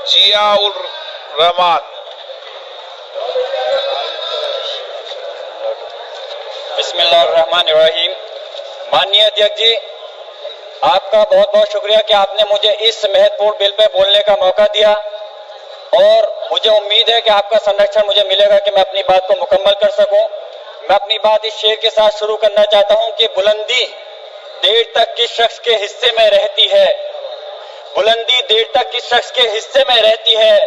जियाउर रहमान। बिस्मिल्लाहिर्रहमानिर्रहीम। माननीय अध्यक्ष जी, आपका बहुत बहुत शुक्रिया कि आपने मुझे इस महत्वपूर्ण बिल पे बोलने का मौका दिया और मुझे उम्मीद है कि आपका संरक्षण मुझे मिलेगा कि मैं अपनी बात को मुकम्मल कर सकूं। मैं अपनी बात इस शेर के साथ शुरू करना चाहता हूं कि बुलंदी देर तक किस शख्स के हिस्से में रहती है, बुलंदी देर तक किस शख्स के हिस्से में रहती है,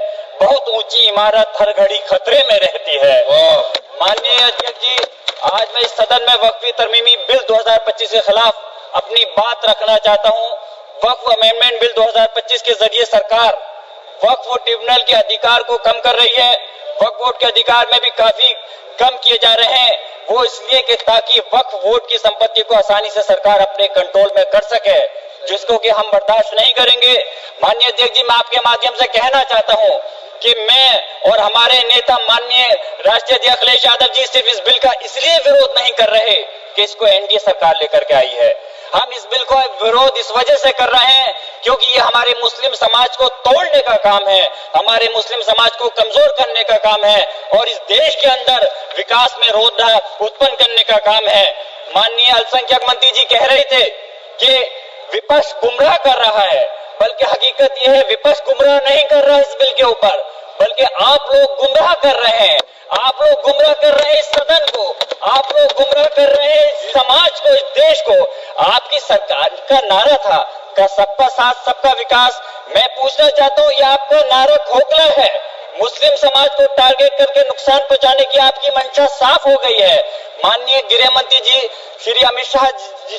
बहुत ऊंची इमारत हर घड़ी खतरे में रहती है। माननीय अध्यक्ष जी, आज मैं इस सदन में वक्फी तरमीमी बिल 2025 के खिलाफ अपनी बात रखना चाहता हूं। वक्फ अमेंडमेंट बिल 2025 के जरिए सरकार वक्फ ट्रिब्यूनल के अधिकार को कम कर रही है। वक्फ बोर्ड के अधिकार में भी काफी कम किए जा रहे हैं। वो इसलिए कि ताकि वक्फ बोर्ड की संपत्ति को आसानी से सरकार अपने कंट्रोल में कर सके, जिसको कि हम बर्दाश्त नहीं करेंगे। माननीय अध्यक्ष जी, मैं आपके माध्यम से कहना चाहता हूं कि मैं और हमारे नेता माननीय राष्ट्रीय अध्यक्ष अखिलेश यादव जी सिर्फ इस बिल का इसलिए विरोध नहीं कर रहे कि इसको एनडीए सरकार लेकर के आई है। हम इस बिल का विरोध इस वजह से कर रहे हैं क्योंकि ये हमारे मुस्लिम समाज को तोड़ने का काम है, हमारे मुस्लिम समाज को कमजोर करने का काम है और इस देश के अंदर विकास में रोधा उत्पन्न करने का काम है। माननीय अल्पसंख्यक मंत्री जी कह रहे थे कि विपक्ष गुमराह कर रहा है, बल्कि हकीकत यह है विपक्ष गुमराह नहीं कर रहा है इस बिल के ऊपर, बल्कि आप लोग गुमराह कर रहे हैं। आप लोग गुमराह कर रहे हैं इस सदन को, आप लोग गुमराह कर रहे हैं इस समाज को, इस देश को। आपकी सरकार का नारा था का सबका साथ सबका विकास। मैं पूछना चाहता हूं, यह आपका नारा खोखला है। मुस्लिम समाज को टारगेट करके नुकसान पहुंचाने की आपकी मंशा साफ हो गई है। माननीय गृह मंत्री जी श्री अमित शाह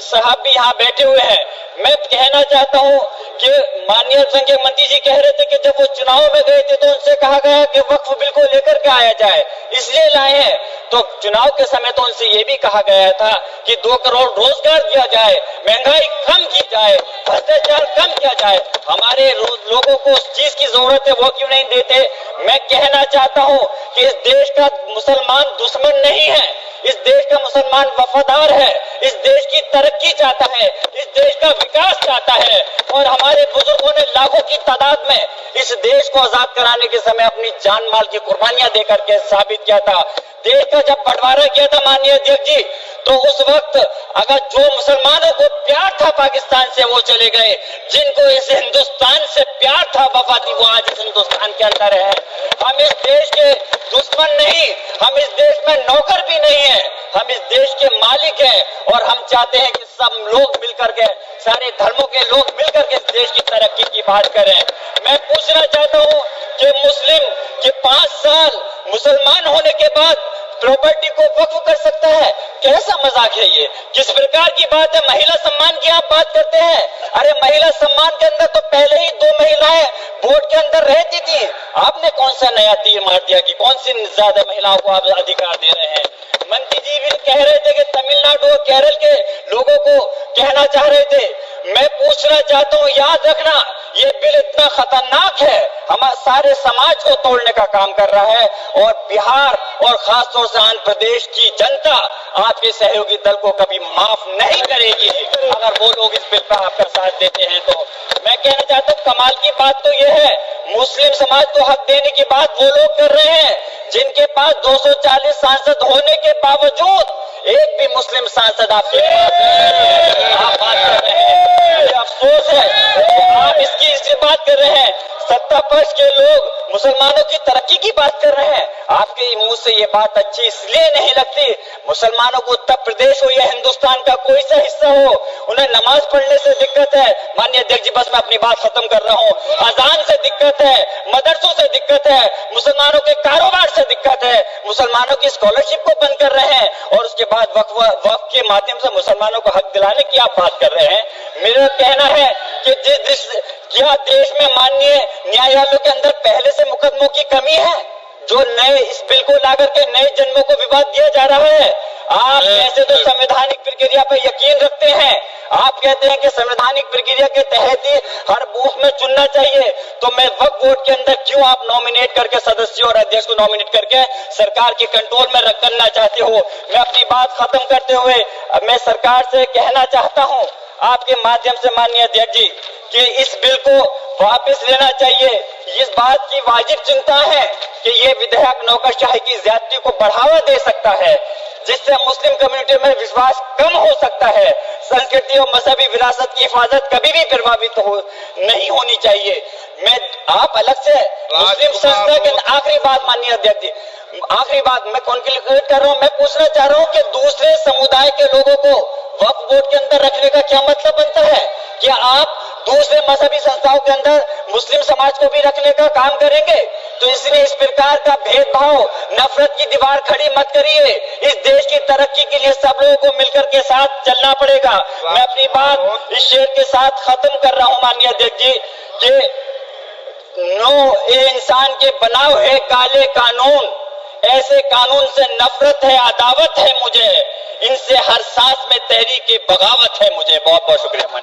साहब भी यहाँ बैठे हुए हैं। मैं कहना चाहता हूँ कि माननीय अल्पसंख्यक मंत्री जी कह रहे थे कि जब वो चुनाव में गए थे तो उनसे कहा गया कि वक्फ बिल को लेकर के आया जाए, इसलिए लाए हैं। तो चुनाव के समय तो उनसे ये भी कहा गया था कि 2 करोड़ रोजगार दिया जाए, महंगाई कम की जाए, भ्रष्टाचार कम किया जाए। हमारे लोगों को उस चीज की जरूरत है, वो क्यों नहीं देते। मैं कहना चाहता हूँ कि इस देश का मुसलमान दुश्मन नहीं है, इस देश का मुसलमान वफादार है, इस देश की तरक्की चाहता है, इस देश का विकास चाहता है। और हमारे बुजुर्गों ने लाखों की तादाद में इस देश को आजाद कराने के समय अपनी जान माल की कुर्बानियां देकर के साबित किया था। देश का जब बंटवारा किया था माननीय अध्यक्ष जी, तो उस वक्त अगर जो मुसलमानों को प्यार था पाकिस्तान से वो चले गए, जिनको इस हिंदुस्तान से प्यार था वफा थी वो आज इस हिंदुस्तान के अंदर है। हम इस देश के दुश्मन नहीं, हम इस देश में नौकर भी नहीं है, हम इस देश के मालिक हैं और हम चाहते हैं कि सब लोग मिलकर के, सारे धर्मों के लोग मिलकर के इस देश की तरक्की की बात करें। मैं पूछना चाहता हूँ कि मुस्लिम के 5 साल मुसलमान होने के बाद प्रॉपर्टी को वक्फ कर सकता है, कैसा मजाक है ये, किस प्रकार की बात है। महिला सम्मान की आप बात करते हैं, अरे महिला सम्मान के अंदर तो पहले ही 2 महिलाएं बोर्ड के अंदर रहती थी, आपने कौन सा नया तीर मार दिया कि कौन सी ज्यादा महिलाओं को आप अधिकार दे रहे हैं। मंत्री जी भी कह रहे थे कि तमिलनाडु और केरल के लोगों को कहना चाह रहे थे। मैं पूछना चाहता हूँ, याद रखना ये बिल इतना खतरनाक है, हमारे सारे समाज को तोड़ने का काम कर रहा है और बिहार और खासतौर से आंध्र प्रदेश की जनता आपके सहयोगी दल को कभी माफ नहीं करेगी अगर वो लोग इस बिल पर आपका साथ देते हैं। तो मैं कहना चाहता हूँ, कमाल की बात तो ये है, मुस्लिम समाज को हक देने की बात वो लोग कर रहे हैं जिनके पास 240 सांसद होने के बावजूद एक भी मुस्लिम सांसद आपके पास है, आप बात कर रहे हैं। मुझे अफसोस है कि आप इसकी बात कर रहे हैं। सत्ता पक्ष के लोग मुसलमानों की तरक्की की बात कर रहे हैं, आपके मुंह से ये बात अच्छी इसलिए नहीं लगती। मुसलमानों को उत्तर प्रदेश हो या हिंदुस्तान का कोई सा हिस्सा हो, उन्हें नमाज पढ़ने से दिक्कत है। माननीय अध्यक्ष जी, बस मैं अपनी बात खत्म कर रहा हूँ। अजान से दिक्कत है, मदरसों से दिक्कत है, मुसलमानों के कारोबार से दिक्कत है, मुसलमानों की स्कॉलरशिप को बंद कर रहे हैं और उसके बाद वक्फ के माध्यम से मुसलमानों को हक दिलाने की आप बात कर रहे हैं। मेरा कहना है कि क्या देश में माननीय न्यायालयों के अंदर पहले से मुकदमों की कमी है जो नए इस बिल को लाकर के नए जन्मों को विवाद दिया जा रहा है। आप ऐसे तो संवैधानिक प्रक्रिया पर यकीन रखते हैं, आप कहते हैं कि संवैधानिक प्रक्रिया के तहत ही हर बूथ में चुनना चाहिए, तो मैं वक्फ बोर्ड के अंदर क्यों आप नॉमिनेट करके सदस्यों और अध्यक्ष को नॉमिनेट करके सरकार के कंट्रोल में करना चाहते हो। मैं अपनी बात खत्म करते हुए मैं सरकार से कहना चाहता हूं आपके माध्यम से माननीय अध्यक्ष जी कि इस बिल को वापस लेना चाहिए। इस बात की वाजिब चिंता है कि ये विधेयक नौकरशाही की ज्यादती को बढ़ावा दे सकता है, जिससे मुस्लिम कम्युनिटी में विश्वास कम हो सकता है। संस्कृति और मजहबी विरासत की हिफाजत कभी भी प्रभावित नहीं होनी चाहिए। मैं आप अलग से मुस्लिम संस्था के आखिरी बात माननीय अध्यक्ष जी, आखिरी बात मैं कॉन्क्लूड कर रहा हूं। मैं पूछना चाह रहा हूं कि दूसरे समुदाय के लोगों को वक्फ बोर्ड के अंदर रखने का क्या मतलब बनता है? क्या आप दूसरे मजहबी संस्थाओं के अंदर मुस्लिम समाज को भी रखने का काम करेंगे? तो इसलिए इस प्रकार का भेदभाव, नफरत की दीवार खड़ी मत करिए। इस देश की तरक्की के लिए सब लोगों को मिलकर के साथ चलना पड़ेगा। मैं अपनी बात इस शेर के साथ खत्म कर रहा हूं माननीय अध्यक्ष जी कि ये इंसान के बनाए हुए काले कानून, ऐसे कानून से नफरत है, अदावत है मुझे, इनसे हर सांस में तहरीक बगावत है मुझे। बहुत बहुत शुक्रिया।